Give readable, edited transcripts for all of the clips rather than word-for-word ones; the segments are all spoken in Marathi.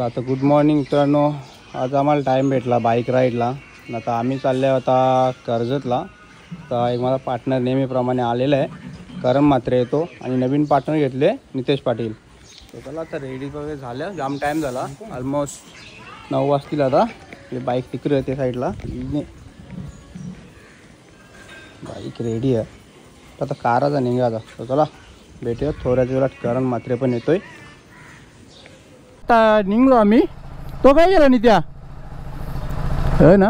चला आता गुड मॉर्निंग मित्रांनो. आज आम्हाला टाईम भेटला बाईक राईडला. आता आम्ही चालले आता कर्जतला. तर एक मला पार्टनर नेहमीप्रमाणे आलेला आहे, करम मात्रे येतो आणि नवीन पार्टनर घेतले नितेश पाटील. तर चला आता रेडी वगैरे झालं, जाम टाईम झाला, ऑलमोस्ट 9 वाजतील. आता बाईक तिकडे आहे ते साईडला, बाईक रेडी आहे. आता काराचा निघाला. तर चला भेटूया थोड्याच वेळात. करम मात्रे पण येतोय. आता निघलो आम्ही. तो काय गेला नित्या है ना.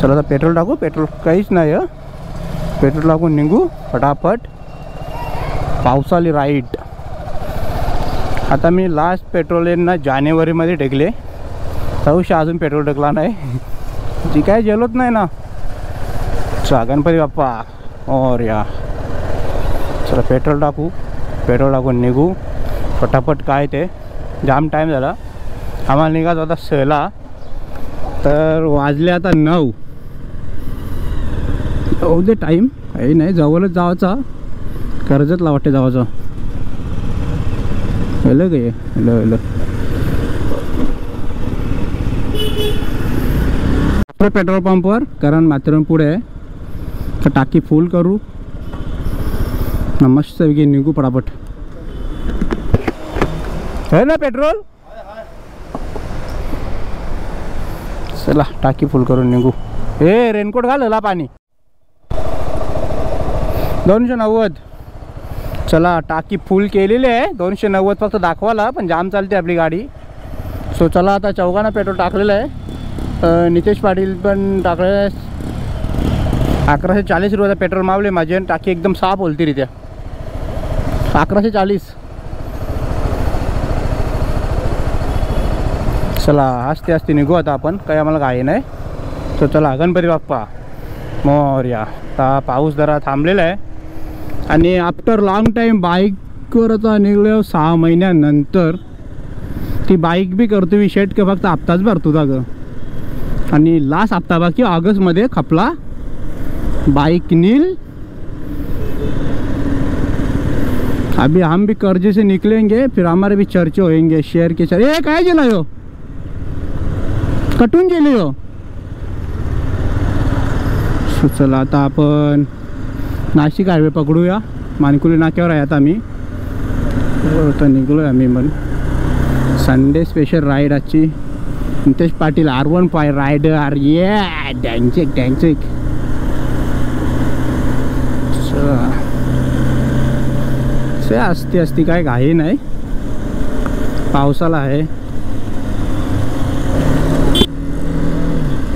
चला आता पेट्रोल टाकू. पेट्रोल काहीच नाही आहे. पेट्रोल टाकून निघू फटाफट. पावसाळी राईड. आता मी लास्ट पेट्रोल ना जानेवारीमध्ये टेकले. तवशा अजून पेट्रोल टाकला नाही. जी काय जेलोच नाही ना. गणपती बाप्पा और या. चला पेट्रोल टाकू. पेट्रोल टाकून निघू फटाफट. काय ते जाम टाईम झाला. आम्हाला निघायचा होता 6ला. तर वाजले आता 9. होऊ दे टाईम, काही नाही. जवळच जायचा. कर्जतला वाटते जायचं. हॅलो काय हॅलो हॅलो. पेट्रोल पंपवर कारण मात्र पुढे आहे. तर टाकी फुल करू. मस्त निघू पटापट. है ना पेट्रोल. चला टाकी फुल करून निघू. ए रेनकोट घालला पाणी. 290. चला टाकी फुल केलेली आहे. 290 फक्त दाखवाला, पण जाम चालते आपली गाडी. सो चला आता चौघांना पेट्रोल टाकलेलं आहे. नितेश पाटील पण टाकलेलं आहे. 1140 रुपयाचा पेट्रोल मावले माझे. टाकी एकदम साफ बोलती रित्या. 1140. चला आस्ते आस्ते निघू आता आपण. काही आम्हाला घाई नाही. तर चला गणपती बाप्पा मोरया. आता पाऊस जरा थांबलेला आहे. आणि आफ्टर लॉंग टाईम बाईकवर आता निघलो 6 महिन्यानंतर. ती बाईक बी करतो विषय का फक्त हप्ताच भरतो जागं. आणि लास्ट हप्ता बाकी ऑगस्टमध्ये खपला. बाइक नील. अभी हम भी कर्जे से निकलेंगे, फिर हमारे भी चर्चे होंगे शेयर के. ए काय गेला हो. कटून गेले हो. चला आता आपण नाशिक हायवे पकडूया. मानकुली नाक्यावर आहे आता आम्ही. आता निघलोय आम्ही. पण संडे स्पेशल राईड आजची. Nitesh Patil R15 rider. ये डँचिक डँचिक. से असती असती काय घाई नाही. पावसाला आहे.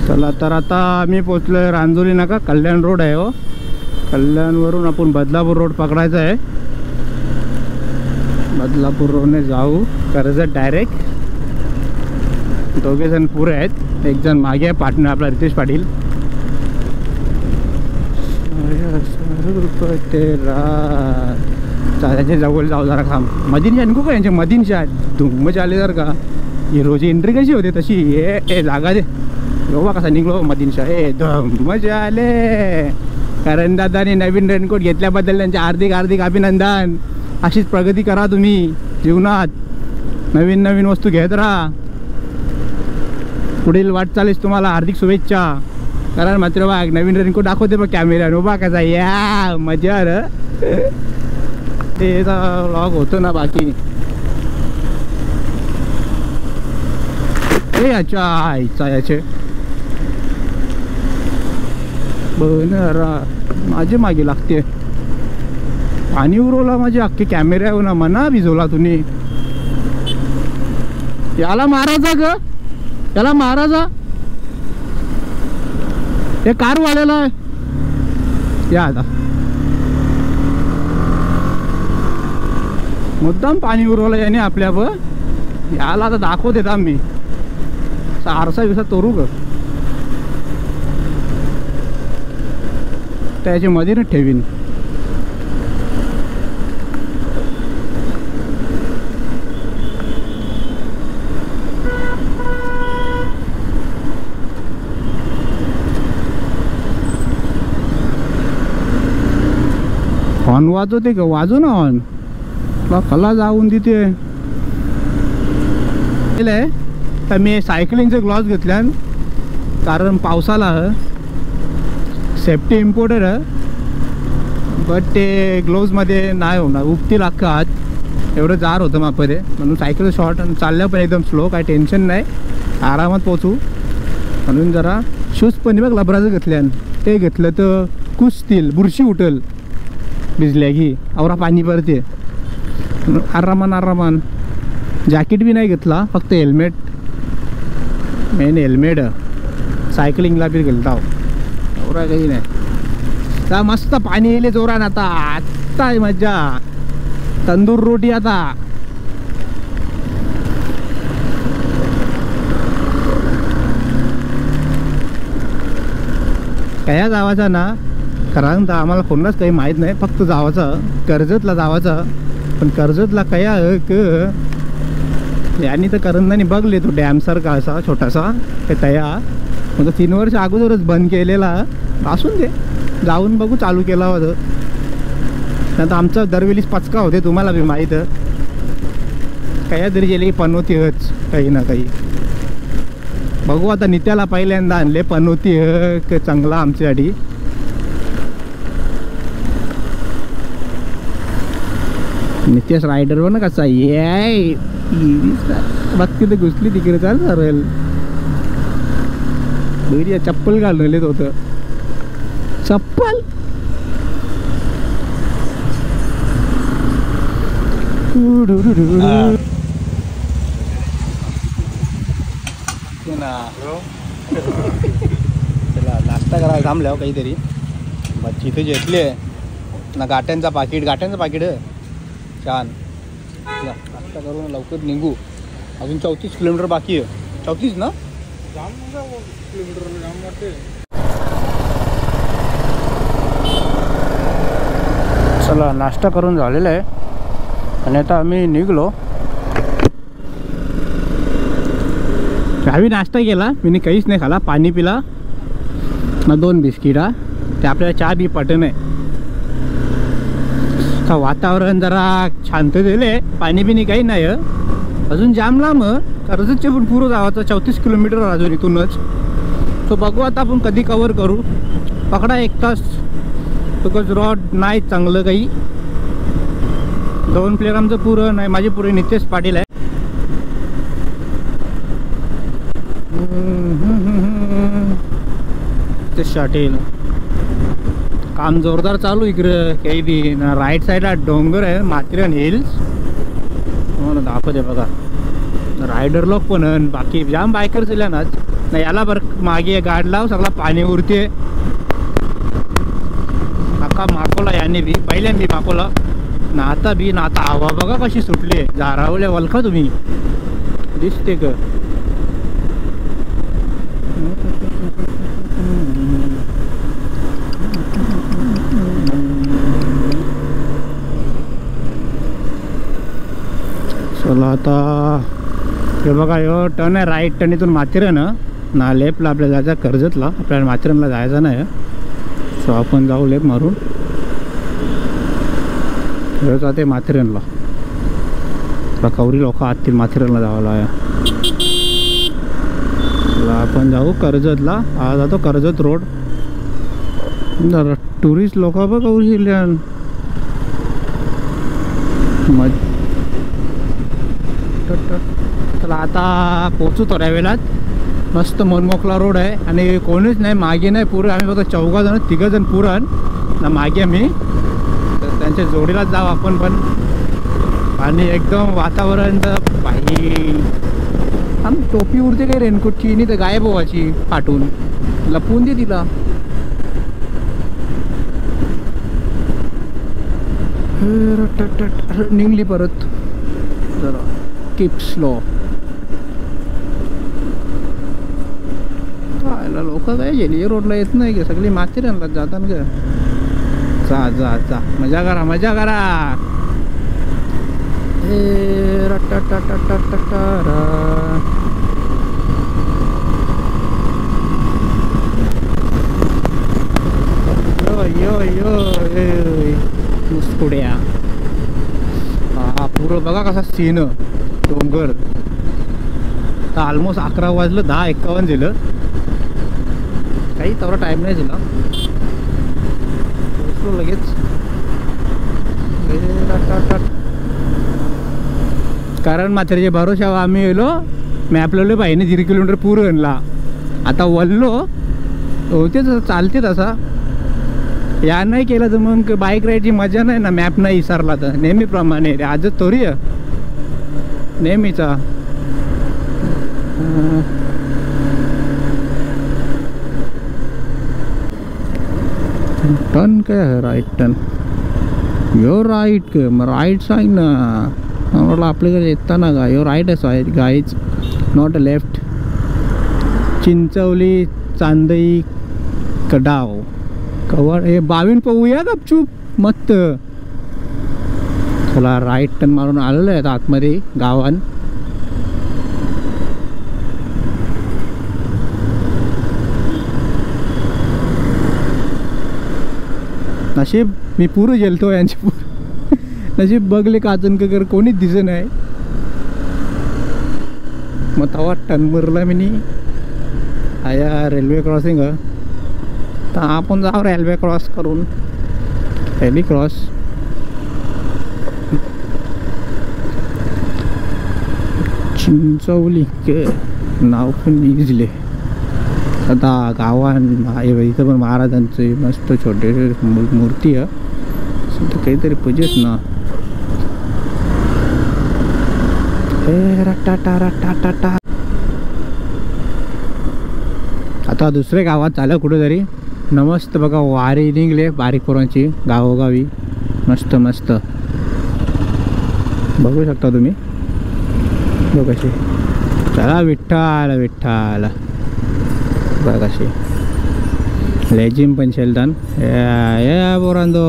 चला तर आता आम्ही पोचलोय रांजोली नाका. कल्याण रोड आहे हो. कल्याणवरून आपण बदलापूर रोड पकडायचा आहे. बदलापूर रोडने जाऊ कर्जत डायरेक्ट. दोघे जण पुरे आहेत. एक जण मागे आहे पार्टनर आपला रितेश पाटील. त्याच्या जवळ जाऊ जरा काम. मदीनशा नको का यांच्या. मदीनशा धुम्मचे आले जर का. ही रोज एंट्री कशी होते तशी. ए जागा दे. गोवा कसा निघलो मदीनशा. ए धुम्मचे आले. कारण दादाने नवीन रेनकोट घेतल्याबद्दल त्यांचे हार्दिक हार्दिक अभिनंदन. अशीच प्रगती करा तुम्ही जीवनात. नवीन नवीन वस्तू घेत राहा. पुढील वाटचालीस तुम्हाला हार्दिक शुभेच्छा. कारण मात्र बघ नवीन रेनकोट दाखवते बघ कॅमेऱ्याने. उभा कसा या मजा र. तेचा व्लॉग होतो ना बाकी. ए अच्छा आईचा याचे बनरा माझे मागे लागते. पाणी उरवला माझे अख्खे कॅमेऱ्यावर ना. मना भिजवला तुम्ही. याला मारायचा ग. याला मारायचा. हे कार वाल्याला आहे. या आता मुद्दाम पाणी उरवलं याने आपल्या. याला आता दाखवत येत आम्ही. आरसा विसा तोरू ग. त्याच्या मध्ये ना ठेवीन. हॉर्न वाजवते का. वाजू ना हॉर्न. खला जाऊन तिथे आहे तर मी सायकलिंगचे ग्लॉव्स घेतल्यान कारण पावसाला सेफ्टी इम्पॉर्टंट बट ते ग्लोव्समध्ये नाही होणार उपतील अख्खं हात एवढं जार होतं मापदे म्हणून सायकल शॉर्ट चालल्या पण एकदम स्लो काय टेन्शन नाही आरामात पोचू म्हणून जरा शूज पण बघ लबराचं घेतल्यान ते घेतलं तर कुसतील बुरशी उठल भिजल्या की आवरा पाणी पडते आरामान जॅकेट बी नाही घेतला फक्त हेल्मेट मेन हेल्मेट सायकलिंगला बी गेलता एवढा काही नाही तर मस्त पाणी येईल जोरान आता मज्जा तंदूर रोटी आता कया जावाचा ना कारण तर आम्हाला कोणाच काही माहीत नाही फक्त जावाचं कर्जतला जावाचं पण कर्जतला कया यांनी तर करंदानी बघले तो डॅमसारखा असा छोटासा ते तया मग 3 वर्ष अगोदरच बंद केलेला असून दे जाऊन बघू चालू केला होतं नंतर आमचा दरवेळीच पचका होते तुम्हाला बी माहीत कया तरी गेले पनवतीच काही ना काही बघू आता नित्याला पहिल्यांदा आणले पनवती चांगला आमच्यासाठी नित्यास रायडर पण कसा ये बघते तर घुसली तिकडे चाल सरेल चप्पल घालून होतं चप्पल चला नाश्ता करायला थांबल्या काहीतरी मच्छी इथे घेतली ना गाठ्यांचं पाकिट छान नाश्ता करून लवकर निघू अजून 34 किलोमीटर बाकी आहे 34 ना चला नाश्ता करून झालेला आहे आणि आता आम्ही निघलो आम्ही नाश्ता केला मी काहीच नाही खाला पाणी पिला ना 2 बिस्किटा ते आपल्याला चहा बी पटन आहे वातावरण जरा शांत दिले पाणी बिनी काही नाही अजून जाम लांब कर्जतचे पण पुरं जावाचं 34 किलोमीटर अजून इथूनच तो बघू आता आपण कधी कवर करू पकडा 1 तास बिकॉज रॉड नाही चांगलं काही 2 प्लेअर आमचं पुरं नाही माझे पुरे नितेश पाटील आहे ते शाटेल काम जोरदार चालू इकडं काही बी ना राईट साईडला डोंगर आहे माथेरान हिल्स म्हणून दाखवते बघा रायडर लोक पण बाकी जाम बायकर ना याला बरं मागे गाड लाव सगळा पाणी उरते अख्खा माकोला याने बी पहिल्यांदा माकोला ना आता हवा बघा कशी सुटली झारावल्या वलखा तुम्ही दिसते का चला आता हे बघा यो टर्न आहे राईट टर्न इथून माथेरान ना लेफ्टला आपल्याला जायचं कर्जतला आपल्याला माथेरानला जायचं नाही सो आपण जाऊ लेफ्ट मारून हे जाते माथेरानला कवरी लोक आतील माथेरानला जावं आहे चला आपण जाऊ कर्जतला हा जातो कर्जत रोड जरा टुरिस्ट लोक बघ कवरी चला आता पोचू थोड्या वेळात मस्त मनमोकळा रोड आहे आणि कोणीच नाही मागे नाही पुरं आम्ही फक्त 4 जण 3 जण पुरण ना मागे आम्ही तर त्यांच्या जोडीलाच जाऊ आपण पण आणि एकदम वातावरण बाई आम्ही टोपी उरते काही रेनकोटची नाही तर गायब व्हायची फाटून लपवून दे तिला निघली परत जरा कीप स्लो लोक काय गेली रोडला येत नाही गे सगळी माथेरानला जातात ग जा जा जा मजा करा यो यो मुस्कुड्या हा पुरं बघा कसा सीन डोंगर आता ऑलमोस्ट 11 वाजलं, 10:51 झालं. काही तेवढा टाईम नाही दिला, पोचलो लगेच. कारण म्हातारीच्या भरोशावर आम्ही येलो. मॅप लावले पाहिजे 0 किलोमीटर पूर आणला. आता वळलो होते तसं, चालते तसा. या नाही केलं तर मग बाईक राईडची मजा नाही ना. मॅप नाही विसरला तर नेहमीप्रमाणे आजच थोडी नेहमीचा. टर्न काय राईट टर्न, यो राईट मग राईट सांग ना. म्हटलं आपल्याकडे येताना का यो राईट आहे गाईच, not a left. Chinchwali Chandai Kadav कवड हे 22 पाहूया गपचूप मस्त. चला राईट टर्न मारून आलेलो आहे आतमध्ये गावान. नशीब मी पूर गेलतो यांची पूर. नशीब बघले काचनकर कोणीच दिसे नाही. मग तवा टर्न मारला मी. आया रेल्वे क्रॉसिंग तर आपण जाऊ रेल्वे क्रॉस करून. रेल्वे क्रॉस चिंचवली नाव पण इजले. आता गावान इथं पण महाराजांचे मस्त छोटे मूर्ती आहे. काहीतरी पूजेत ना. आता दुसऱ्या गावात चाललं कुठेतरी. मस्त बघा वारी निघले बारीक पोरांची गावोगावी. मस्त मस्त बघू शकता तुम्ही. बघ कशी. चला विठ्ठल विठ्ठल. बघ कशी लेजिम पण शेलतान या पोरांदो.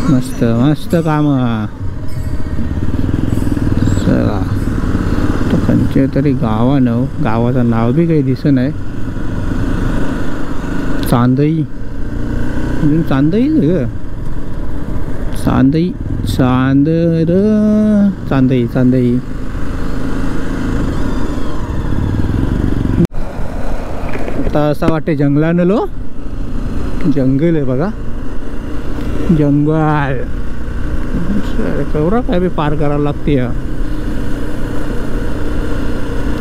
मस्त मस्त काम. चला तो कंचे तरी गावानं, गावाचं नाव बी काही दिसत नाही. चांदई चांदई चांदई चांदर चांदई चांदई. आता असं वाटते जंगलानं लो. जंगल आहे बघा, जंगल. केवढा काय बी पार करावं लागते.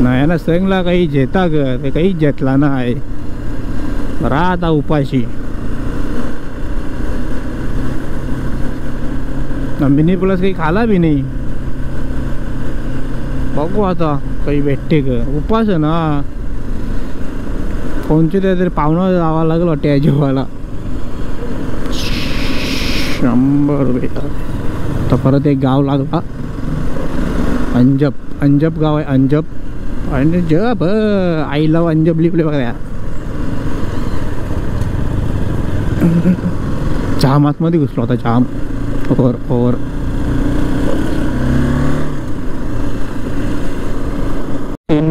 नाही ना संगला काही जेता ग, ते काही जेतला नाही. राहता उपाशी. मिनी प्लस काही खाला बी नाही. बघू आता काही भेटते ग. उपास आहे ना. कोणचे तरी पाहुणा जावा लागलं वाटते या जेवायला. 100 रुपये. तर परत एक गाव लागला अंजप. अंजप गाव आहे अंजप. आणि जप आईला अंजप लिपले बघा. जाम आतमध्ये घुसलो होता. जाम ओव्हर ओव्हर.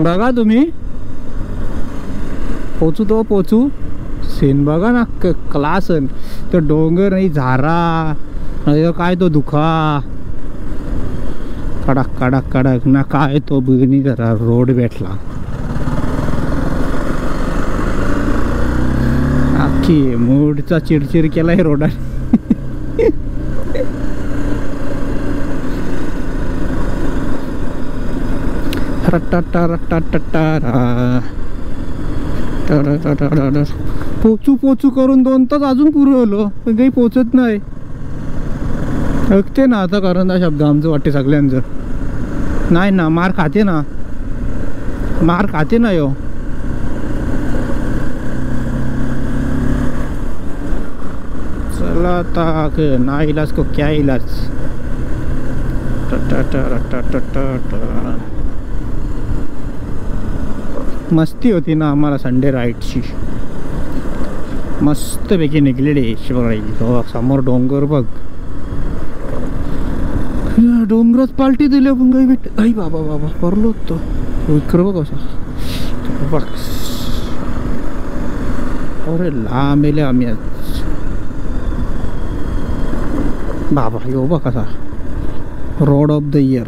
बघा तुम्ही. पोचू तो पोचू. सीन बघा ना क्लास. तो डोंगर नाही झारा नाही काय तो दुखा. कडक कडक कडक ना काय तो बघणी जरा रोड भेटला. अख्खी मूडचा चिडचिड केलाय रोडाने. रट्टा रट्टा पोचू पोचू करून 2 तास अजून पुरवलो पण काही पोचत नाही. ऐकते ना आता कारण शब्द आमचं वाटते सगळ्यांचं. नाही ना मार खाते ना. मार खाते ना यो. चला आता ना इलाज को क्या इलाज. मस्ती होती ना आम्हाला संडे राईडची. मस्तपैकी निघलेली शिवराई. समोर डोंगर बघ. डोंगरात पालटी दिली पण काही भेट. आई बाबा बाबा परलो तो इकडं बघ कसा. बघ अरे लांब मेले आम्ही आज. बाबा यो बघ कसा. Road of the year.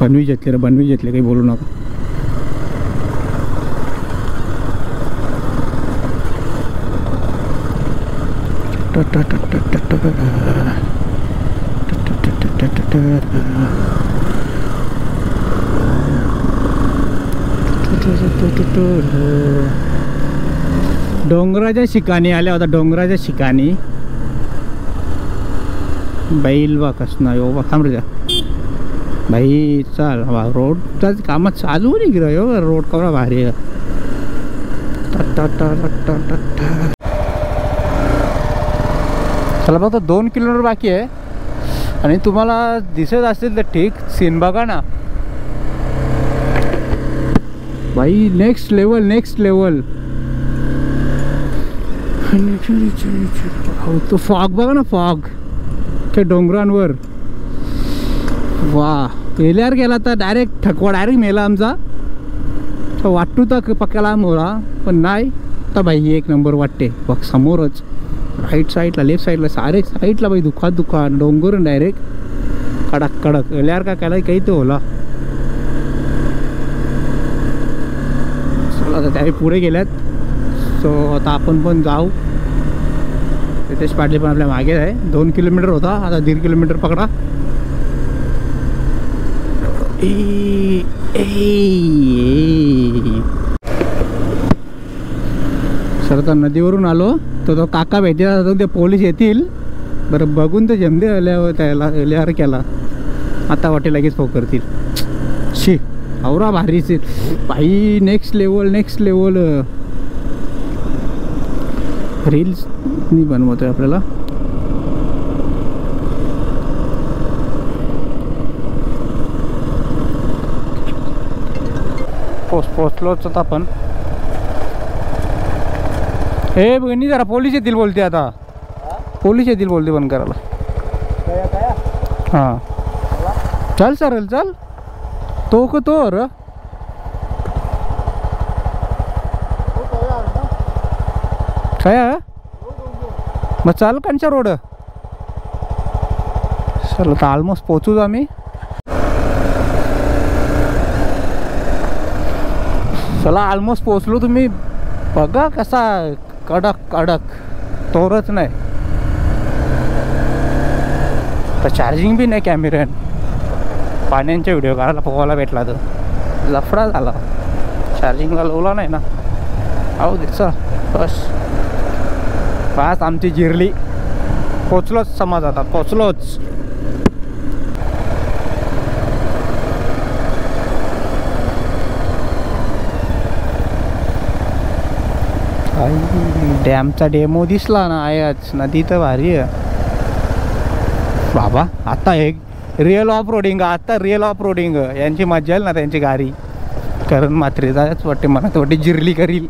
बनवी घेतले रे, बनवी घेतले, काही बोलू नका. डोंगराच्या ठिकाणी आल्या होता, डोंगराच्या ठिकाणी. बैल बा कसना यो बा थांब रे भाई. चाल रोडचा कामात चालू नाही गिरा यो, रोड कवरा भारी आहे. चला बघा 2 किलोमीटर बाकी आहे. आणि तुम्हाला दिसत असेल तर ठीक, सीन बघा ना भाई. Next level, next level. तो फॉग बघा ना, फॉग त्या डोंगरांवर. वा गेल्यावर गेला तर डायरेक्ट ठकवा, डायरेक्ट मेला आमचा. वाटू तर पक्याला मोरा, पण नाही तर भाई एक नंबर वाटते. बघ समोरच राईट साईडला, लेफ्ट साईडला, सारे साईडला भाई दुकान डोंगर डायरेक्ट कडक कडक. गेल्यावर का केला काही तो होला. चला आता त्याही पुढे गेल्यात. सो आता आपण पण जाऊ. रितेश पाटील पण आपल्या मागे आहे. 2 किलोमीटर होता, आता 1.5 किलोमीटर पकडा. सर आता नदीवरून आलो तर तो काका भेटला, ते पोलीस येतील बरं बघून तर जमदे आल्यावर त्याला एल्यावर केला. आता वाटे लगेच फोक करतील. शी आवरा भारीच भाई. Next level, next level. Reels मी बनवतोय आपल्याला. पोचलोच आता आपण. हे बहिणी जरा पोलीस येतील बोलते, आता पोलीस येतील बोलते बंद करायला. हां चल सर चल. तो का तो र काय मग चाल कांच्या रोड. चल आता ऑलमोस्ट पोचूच आम्ही. चला ऑलमोस्ट पोचलो. तुम्ही बघा कसा कडक कडक, तोरच नाही तर चार्जिंग बी नाही कॅमेऱ्यान. पाण्यांचे व्हिडिओ काढायला पोहायला भेटला तर लफडा झाला. चार्जिंगला लावला नाही ना. अहो दिसा बस बस आमची जिरली. पोचलोच समाज, आता पोचलोच. डॅमचा डेमो दिसला ना आयाच. नदी तर भारी आहे बाबा. आता एक रिअल ऑफ रोडिंग, आता रिअल ऑफ रोडिंग यांची मजा येईल ना त्यांची गाडी. कारण मात्र जायच वाटते मला, तर वाटते जिरली करील.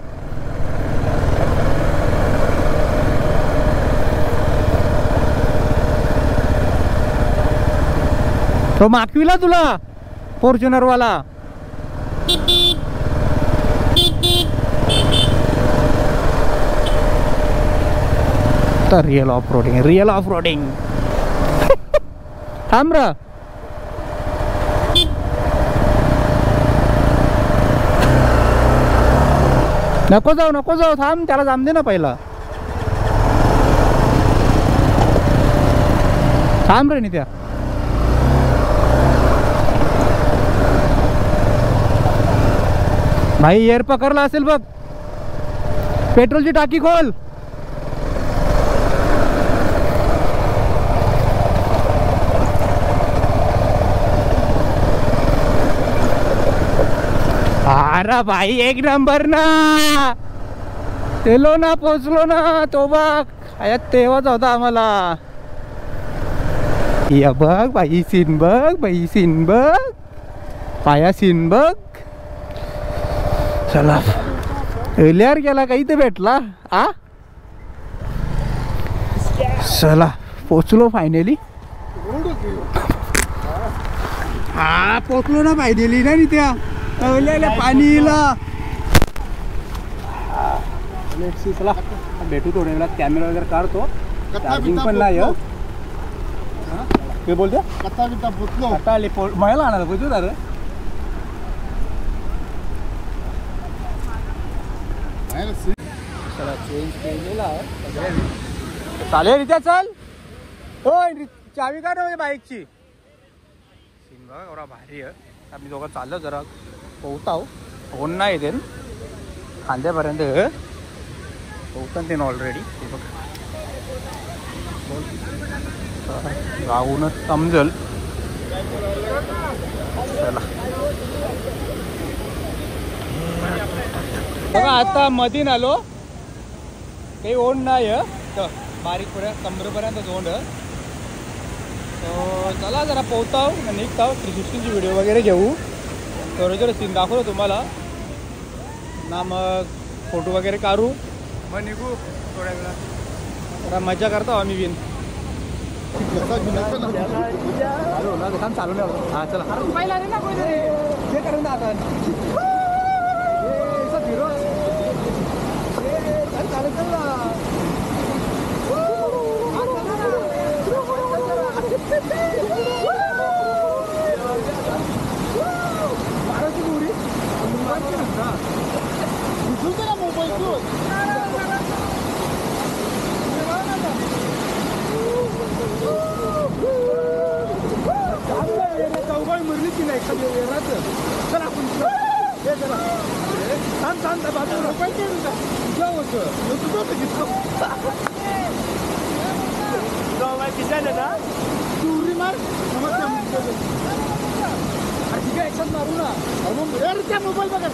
तो मागविला तुला फॉर्च्युनरवाला. तर real off roading, real off roading. थांब र. नको जाऊ नको जाऊ, थांब त्याला जाम दे ना पहिला. थांब रे नित्या. भाई एअर पकडला असेल बघ. पेट्रोलची टाकी खोल. अरे भाई एक नंबर ना. तेलो ना, पोचलो ना. तो बघ आयात तेव्हाच होता आम्हाला. या बघ बाई सीन बघ, बाई सीन बघ, पाया सीन बघ. चला एलियार गेला काही तर भेटला. आ चला पोचलो फायनली. हा पोचलो ना फायनली ना त्या पाणीला. चला भेटू थोड्या वेळात. कॅमेरा वगैरे काढतो. चार्जिंग पण नाही. काय बोलते आता आले महिला आणा पोचू दार. चला चेंज केलेला आहे चालेल रित्या चल हो चावी काढ बाईकची सीन बघा एवढा भारी आहे आम्ही दोघं चाललो जरा पोहताव फोन नाही येते खांद्यापर्यंत पोहतात ते ना ऑलरेडी ते बघा राहूनच समजल चला बघा आता मधीन आलो काही ओढ नाही बारीक पर्यंत कमरेपर्यंत ओढ चला जरा पोहताव निघताव 360ची व्हिडिओ वगैरे घेऊ थोडं सीन दाखवतो तुम्हाला ना मग फोटो वगैरे काढू मग निघू थोड्या वेळा जरा मजा करतो आम्ही बिन चालू नाही हा चला हे करून आता चालू चल ना बाराची गोरी मोबाईल चौघाई मरली की नाही खाली चल आपण थांब थांब बाजू रुपये किती ना चुरी मार ठीक आहे एकसाथ मारू ना त्या मोबाईल बघा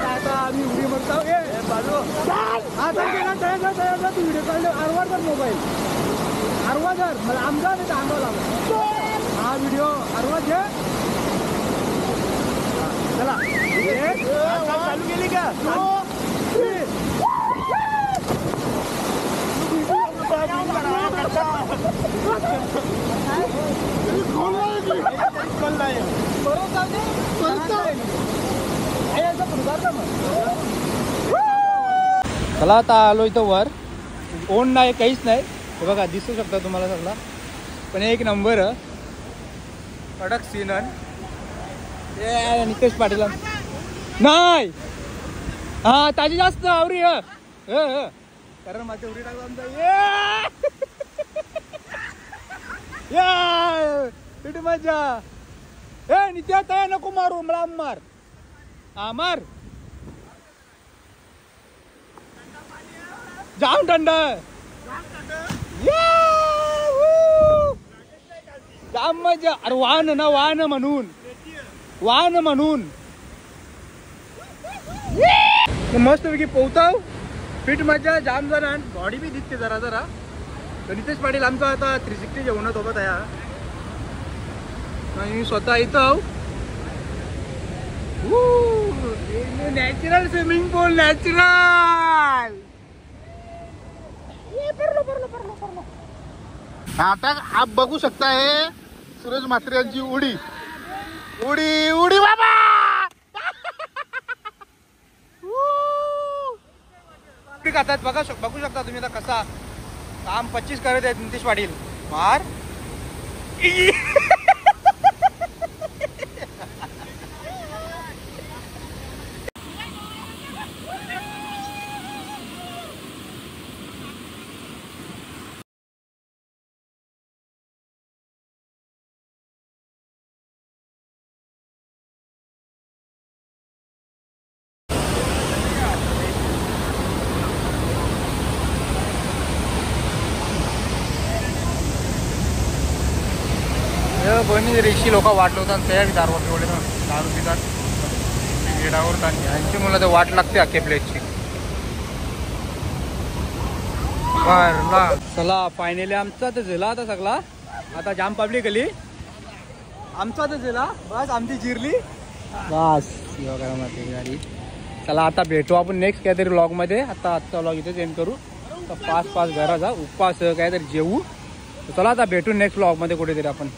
आता आम्ही उडी मारतो बाजू तू व्हिडिओ काढले आरवाडकर मोबाईल आरवाजर मला आमचा नाही तर आंबा लागला हा व्हिडिओ आरवाज घे चला चालू केली का चला आता आलो इथं वर ओन नाही काहीच नाही हे बघा दिसू शकता तुम्हाला सगळा पण एक नंबर कडक सीनन नितेश पाटील नाही हा ताजी जास्त आवरी कारण माझी उरी टाकला आमचा मजा ए नित्या तया नको मारू मला मार हा मार जाम थंड जाम मजा अरे वाहन ना वाहन म्हणून मस्त पैकी पोहताव फिट मजा जाम जरा बॉडी बी दिसते जरा जरा नितेश पाटील आमचा आता 360 जेवण सोबत आहे आणि स्वतः इथं नॅचरल स्विमिंग पूल नॅचरल आता आप बघू शकता हे सूरज म्हात्रे यांची उडी उडी उडी बाबा खातात बघू शकता तुम्ही आता कसा काम 25 करत आहेत नितेश पाटील मार बनी रिक्षी लोक वाट लावतात त्या दारू पिवळे दारू पितात गेडावर यांची मुलं तर वाट लागते अख्ख्या प्लेटची चला फायनली आमचा तर झाला आता सगळा आता जाम पब्लिक आली आमचा तर झाला बस आमची जिरली बस गाडी चला आता भेटू आपण नेक्स्ट काहीतरी व्लॉग मध्ये आता आजचा व्लॉग इथेच एंड करू तर 5 घराचा उपवास काहीतरी जेवू चला आता भेटू नेक्स्ट व्लॉग मध्ये कुठेतरी आपण